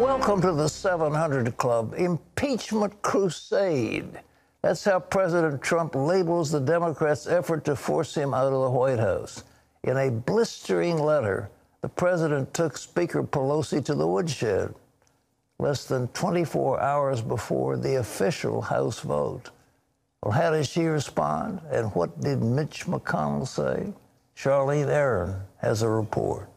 Welcome to the 700 Club, Impeachment Crusade. That's how President Trump labels the Democrats' effort to force him out of the White House. In a blistering letter, the president took Speaker Pelosi to the woodshed less than 24 hours before the official House vote. Well, how did she respond? And what did Mitch McConnell say? Charlene Aaron has a report.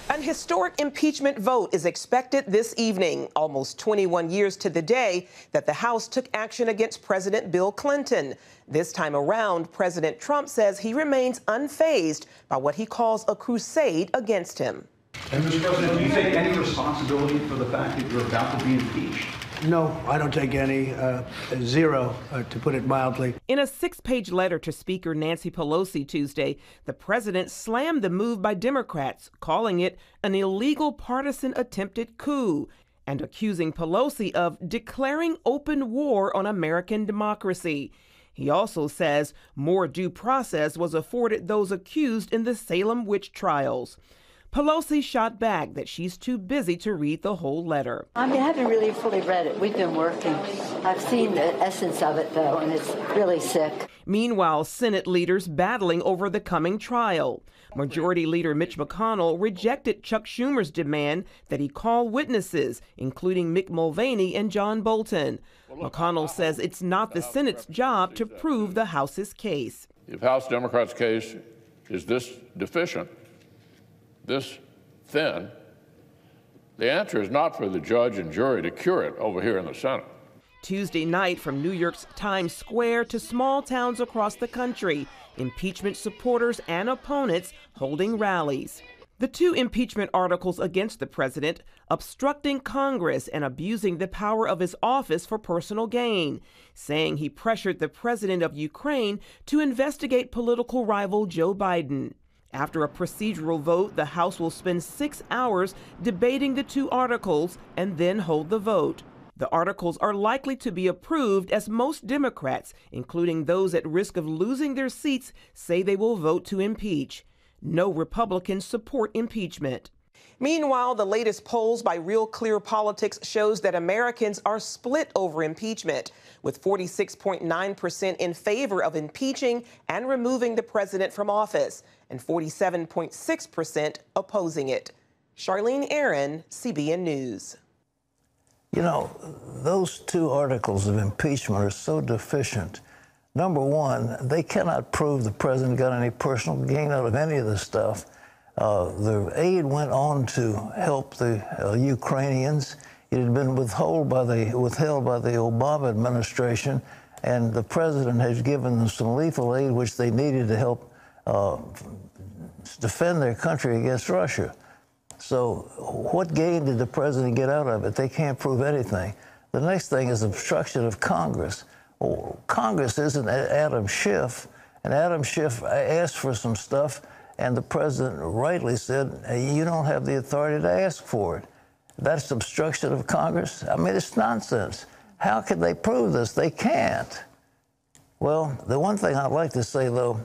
An historic impeachment vote is expected this evening, almost 21 years to the day that the House took action against President Bill Clinton. This time around, President Trump says he remains unfazed by what he calls a crusade against him. And Mr. President, do you take any responsibility for the fact that you're about to be impeached? No, I don't take any, zero, to put it mildly. In a 6-page letter to Speaker Nancy Pelosi Tuesday, the president slammed the move by Democrats, calling it an illegal partisan attempted coup and accusing Pelosi of declaring open war on American democracy. He also says more due process was afforded those accused in the Salem witch trials. Pelosi shot back that she's too busy to read the whole letter. I haven't really fully read it. We've been working. I've seen the essence of it, though, and it's really sick. Meanwhile, Senate leaders battling over the coming trial. Majority Leader Mitch McConnell rejected Chuck Schumer's demand that he call witnesses, including Mick Mulvaney and John Bolton. McConnell says it's not the Senate's job to prove the House's case. If House Democrats' case is this deficient, this thin, the answer is not for the judge and jury to cure it over here in the Senate. Tuesday night, from New York's Times Square to small towns across the country, impeachment supporters and opponents holding rallies. The 2 impeachment articles against the president: obstructing Congress and abusing the power of his office for personal gain, saying he pressured the president of Ukraine to investigate political rival Joe Biden. After a procedural vote, the House will spend 6 hours debating the 2 articles and then hold the vote. The articles are likely to be approved, as most Democrats, including those at risk of losing their seats, say they will vote to impeach. No Republicans support impeachment. Meanwhile, the latest polls by Real Clear Politics shows that Americans are split over impeachment, with 46.9% in favor of impeaching and removing the president from office, and 47.6% opposing it. Charlene Aaron, CBN News. You know, those 2 articles of impeachment are so deficient. Number one, they cannot prove the president got any personal gain out of any of this stuff. The aid went on to help the Ukrainians. It had been withheld by the Obama administration, and the president has given them some lethal aid which they needed to help defend their country against Russia. So what gain did the president get out of it? They can't prove anything. The next thing is obstruction of Congress. Well, Congress isn't Adam Schiff, and Adam Schiff asked for some stuff, and the president rightly said, hey, you don't have the authority to ask for it. That's obstruction of Congress? I mean, it's nonsense. How can they prove this? They can't. Well, the one thing I'd like to say, though,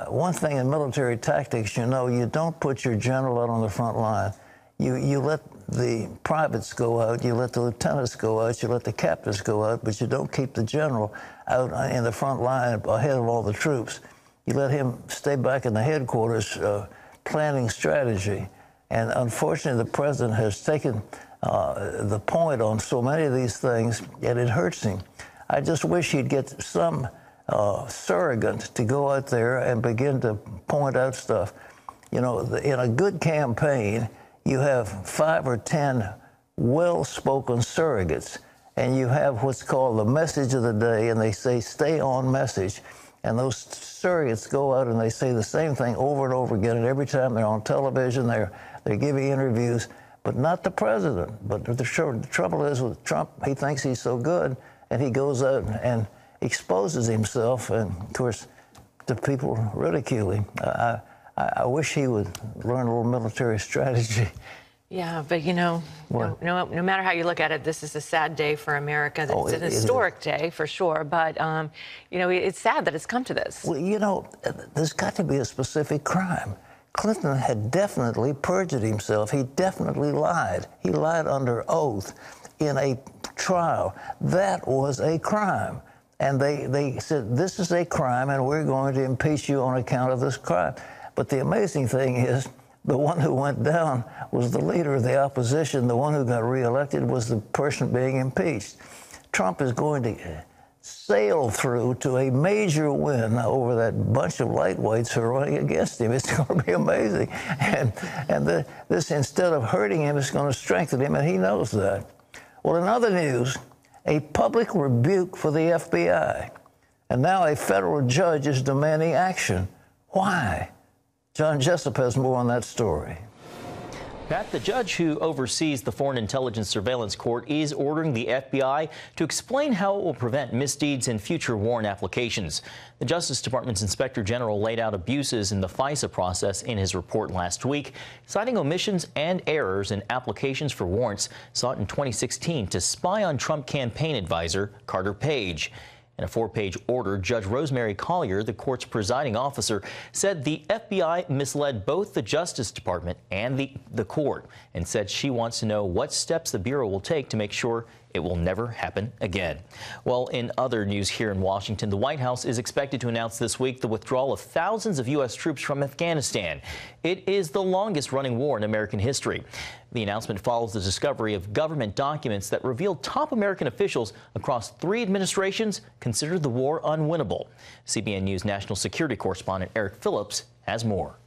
one thing in military tactics, you know, you don't put your general out on the front line. You let the privates go out, you let the lieutenants go out, you let the captains go out, but you don't keep the general out in the front line ahead of all the troops. You let him stay back in the headquarters planning strategy. And unfortunately, the president has taken the point on so many of these things, and it hurts him. I just wish he'd get some surrogate to go out there and begin to point out stuff. You know, in a good campaign, you have 5 or 10 well-spoken surrogates, and you have what's called the message of the day, and they say, stay on message. And those surrogates go out and they say the same thing over and over again, and every time they're on television, they're giving interviews, but not the president. But the trouble is with Trump, he thinks he's so good, and he goes out and exposes himself, and of course, the people ridicule him. I wish he would learn a little military strategy. Yeah, but you know, no matter how you look at it, this is a sad day for America. It's an historic day for sure, but you know, it's sad that it's come to this. Well, you know, there's got to be a specific crime. Clinton had definitely perjured himself. He definitely lied. He lied under oath in a trial. That was a crime. And they said, this is a crime, and we're going to impeach you on account of this crime. But the amazing thing is, the one who went down was the leader of the opposition. The one who got reelected was the person being impeached. Trump is going to sail through to a major win over that bunch of lightweights who are running against him. It's going to be amazing. And this, instead of hurting him, it's going to strengthen him, and he knows that. Well, in other news, a public rebuke for the FBI. And now a federal judge is demanding action. Why? John Jessup has more on that story. Pat, the judge who oversees the Foreign Intelligence Surveillance Court is ordering the FBI to explain how it will prevent misdeeds in future warrant applications. The Justice Department's Inspector General laid out abuses in the FISA process in his report last week, citing omissions and errors in applications for warrants sought in 2016 to spy on Trump campaign advisor Carter Page. In a 4-page order, Judge Rosemary Collier, the court's presiding officer, said the FBI misled both the Justice Department and the court, and said she wants to know what steps the Bureau will take to make sure it will never happen again. Well, in other news here in Washington, the White House is expected to announce this week the withdrawal of thousands of U.S. troops from Afghanistan. It is the longest-running war in American history. The announcement follows the discovery of government documents that revealed top American officials across 3 administrations considered the war unwinnable. CBN News national security correspondent Eric Phillips has more.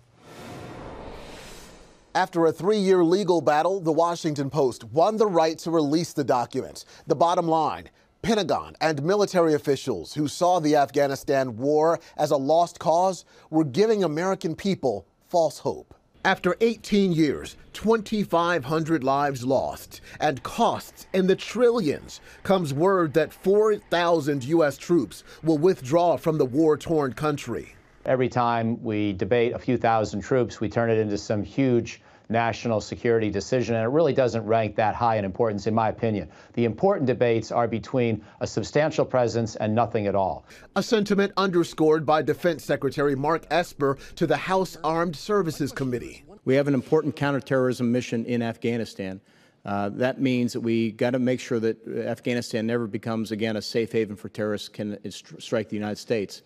After a 3-year legal battle, the Washington Post won the right to release the documents. The bottom line, Pentagon and military officials who saw the Afghanistan war as a lost cause were giving American people false hope. After 18 years, 2,500 lives lost, and costs in the trillions, comes word that 4,000 U.S. troops will withdraw from the war-torn country. Every time we debate a few thousand troops, we turn it into some huge national security decision, and it really doesn't rank that high in importance, in my opinion. The important debates are between a substantial presence and nothing at all. A sentiment underscored by Defense Secretary Mark Esper to the House Armed Services Committee. We have an important counterterrorism mission in Afghanistan. That means that we got to make sure that Afghanistan never becomes, again, a safe haven for terrorists can strike the United States.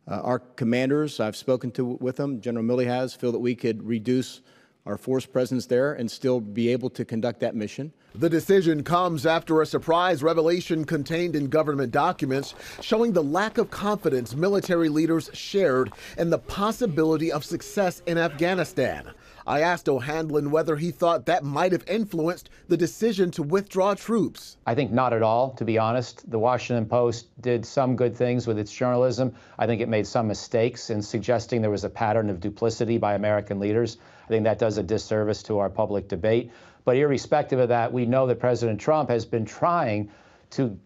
Our commanders, I've spoken with them, General Milley has, feel that we could reduce our force presence there and still be able to conduct that mission. The decision comes after a surprise revelation contained in government documents showing the lack of confidence military leaders shared in the possibility of success in Afghanistan. I asked O'Hanlon whether he thought that might have influenced the decision to withdraw troops. I think not at all, to be honest. The Washington Post did some good things with its journalism. I think it made some mistakes in suggesting there was a pattern of duplicity by American leaders. I think that does a disservice to our public debate. But irrespective of that, we know that President Trump has been trying to,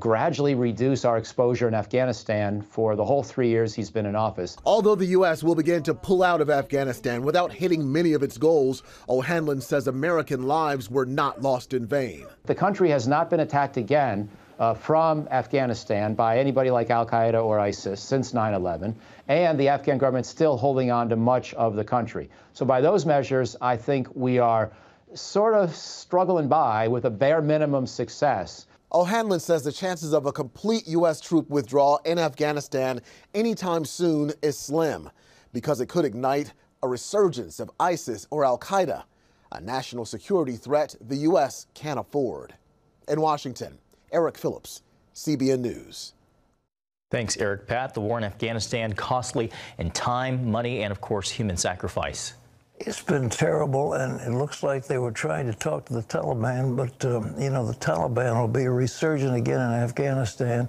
gradually reduce our exposure in Afghanistan for the whole 3 years he's been in office. Although the U.S. will begin to pull out of Afghanistan without hitting many of its goals, O'Hanlon says American lives were not lost in vain. The country has not been attacked again from Afghanistan by anybody like al-Qaeda or ISIS since 9/11, and the Afghan government's still holding on to much of the country. So by those measures, I think we are sort of struggling by with a bare minimum success. O'Hanlon says the chances of a complete U.S. troop withdrawal in Afghanistan anytime soon is slim because it could ignite a resurgence of ISIS or al-Qaeda, a national security threat the U.S. can't afford. In Washington, Eric Phillips, CBN News. Thanks, Eric. Pat, the war in Afghanistan, costly in time, money, and, of course, human sacrifice. It's been terrible, and it looks like they were trying to talk to the Taliban, but, the Taliban will be resurgent again in Afghanistan.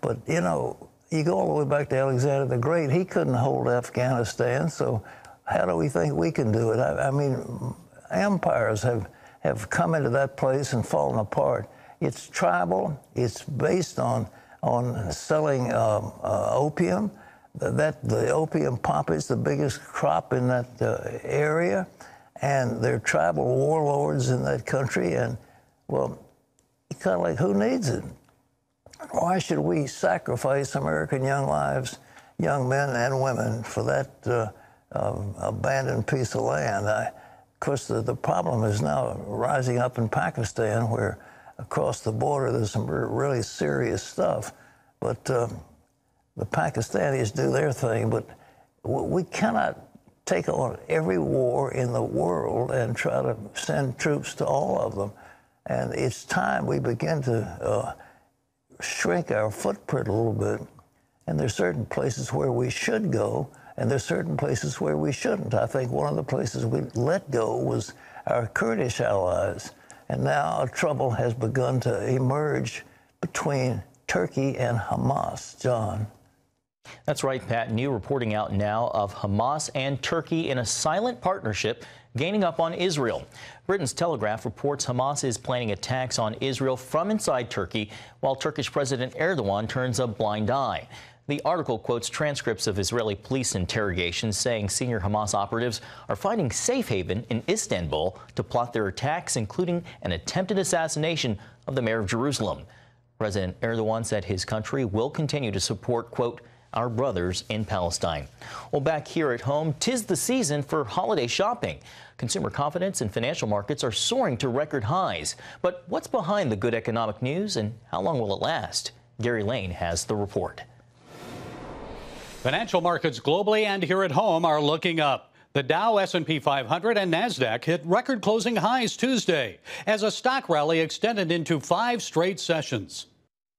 But, you go all the way back to Alexander the Great. He couldn't hold Afghanistan, so how do we think we can do it? I mean, empires have come into that place and fallen apart. It's tribal. It's based on selling opium. The opium poppies the biggest crop in that area, and they're tribal warlords in that country. And well, kind of like, who needs it? Why should we sacrifice American young lives, young men and women, for that abandoned piece of land. Of course, the problem is now rising up in Pakistan, where across the border there's some really serious stuff. But the Pakistanis do their thing, but we cannot take on every war in the world and try to send troops to all of them. And it's time we begin to shrink our footprint a little bit. And there's certain places where we should go, and there's certain places where we shouldn't. I think one of the places we let go was our Kurdish allies. And now trouble has begun to emerge between Turkey and Hamas. John. That's right, Pat. New reporting out now of Hamas and Turkey in a silent partnership gaining up on Israel. Britain's Telegraph reports Hamas is planning attacks on Israel from inside Turkey, while Turkish President Erdogan turns a blind eye. The article quotes transcripts of Israeli police interrogations saying senior Hamas operatives are finding safe haven in Istanbul to plot their attacks, including an attempted assassination of the mayor of Jerusalem. President Erdogan said his country will continue to support, quote, our brothers in Palestine. Well, back here at home, 'tis the season for holiday shopping. Consumer confidence and financial markets are soaring to record highs. But what's behind the good economic news, and how long will it last? Gary Lane has the report. Financial markets globally and here at home are looking up. The Dow, S&P 500, and NASDAQ hit record closing highs Tuesday as a stock rally extended into 5 straight sessions.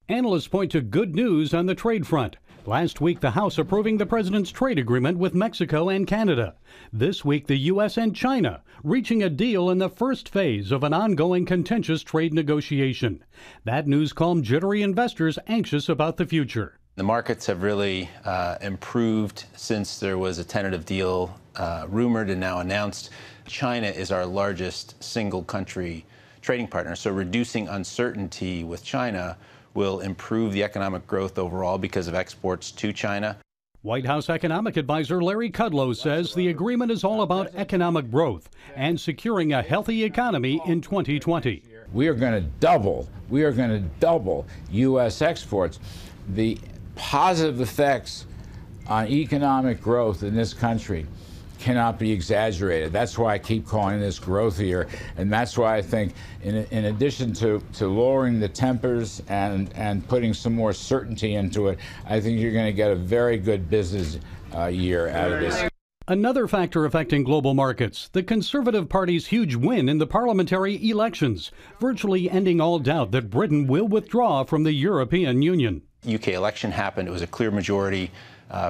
Analysts point to good news on the trade front. Last week, the House approving the president's trade agreement with Mexico and Canada. This week, the U.S. and China reaching a deal in the first phase of an ongoing contentious trade negotiation. That news calmed jittery investors anxious about the future. The markets have really improved since there was a tentative deal rumored and now announced. China is our largest single country trading partner, so reducing uncertainty with China will improve the economic growth overall because of exports to China. White House economic advisor Larry Kudlow says the agreement is all about economic growth and securing a healthy economy in 2020. We are going to double U.S. exports. The positive effects on economic growth in this country cannot be exaggerated. That's why I keep calling this growth year, and that's why I think in addition to lowering the tempers and putting some more certainty into it, I think you're going to get a very good business year out of this. Another factor affecting global markets, the Conservative Party's huge win in the parliamentary elections, virtually ending all doubt that Britain will withdraw from the European Union. UK election happened. It was a clear majority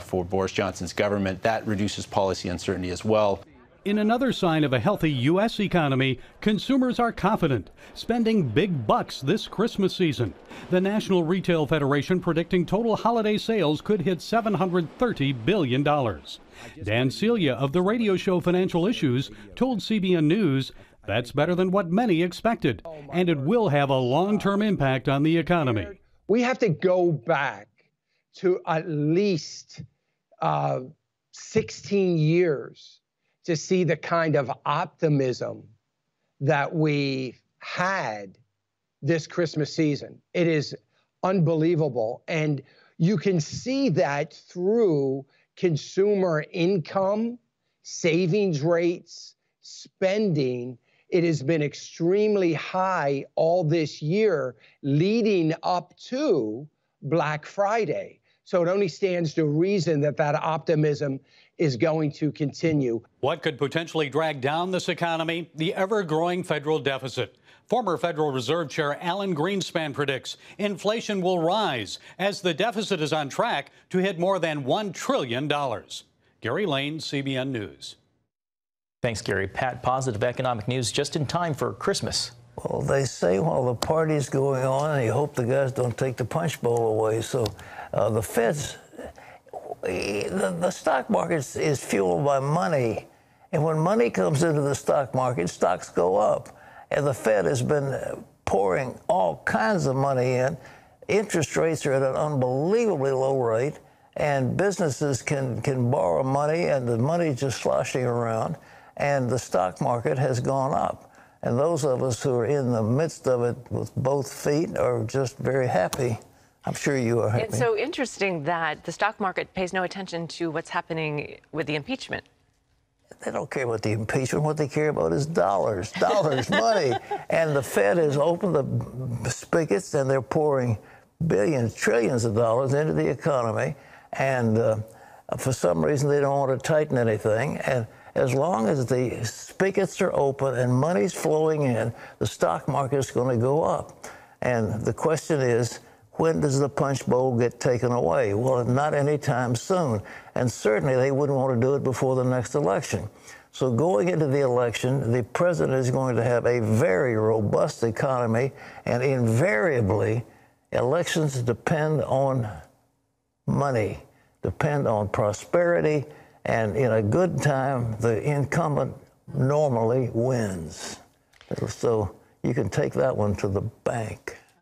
for Boris Johnson's government. That reduces policy uncertainty as well. In another sign of a healthy U.S. economy, consumers are confident, spending big bucks this Christmas season. The National Retail Federation predicting total holiday sales could hit $730 billion. Dan Celia of the radio show Financial Issues told CBN News that's better than what many expected, and it will have a long-term impact on the economy. We have to go back to at least 16 years to see the kind of optimism that we had this Christmas season. It is unbelievable. And you can see that through consumer income, savings rates, spending. It has been extremely high all this year leading up to Black Friday. So it only stands to reason that that optimism is going to continue. What could potentially drag down this economy? The ever-growing federal deficit. Former Federal Reserve Chair Alan Greenspan predicts inflation will rise as the deficit is on track to hit more than $1 trillion. Gary Lane, CBN News. Thanks, Gary. Pat, positive economic news just in time for Christmas. Well, they say while the party's going on, you hope the guys don't take the punch bowl away. So the Fed's, the stock market is fueled by money. And when money comes into the stock market, stocks go up. And the Fed has been pouring all kinds of money in. Interest rates are at an unbelievably low rate. And businesses can borrow money, and the money's just sloshing around. And the stock market has gone up. And those of us who are in the midst of it with both feet are just very happy. I'm sure you are happy. It's so interesting that the stock market pays no attention to what's happening with the impeachment. They don't care about the impeachment. What they care about is dollars, money. And the Fed has opened the spigots, and they're pouring billions, trillions of dollars into the economy. And for some reason, they don't want to tighten anything. And as long as the spigots are open and money's flowing in, the stock market is going to go up. And the question is, when does the punch bowl get taken away? Well, not anytime soon. And certainly they wouldn't want to do it before the next election. So going into the election, the president is going to have a very robust economy, and invariably, elections depend on money, depend on prosperity, and in a good time, the incumbent normally wins. So you can take that one to the bank.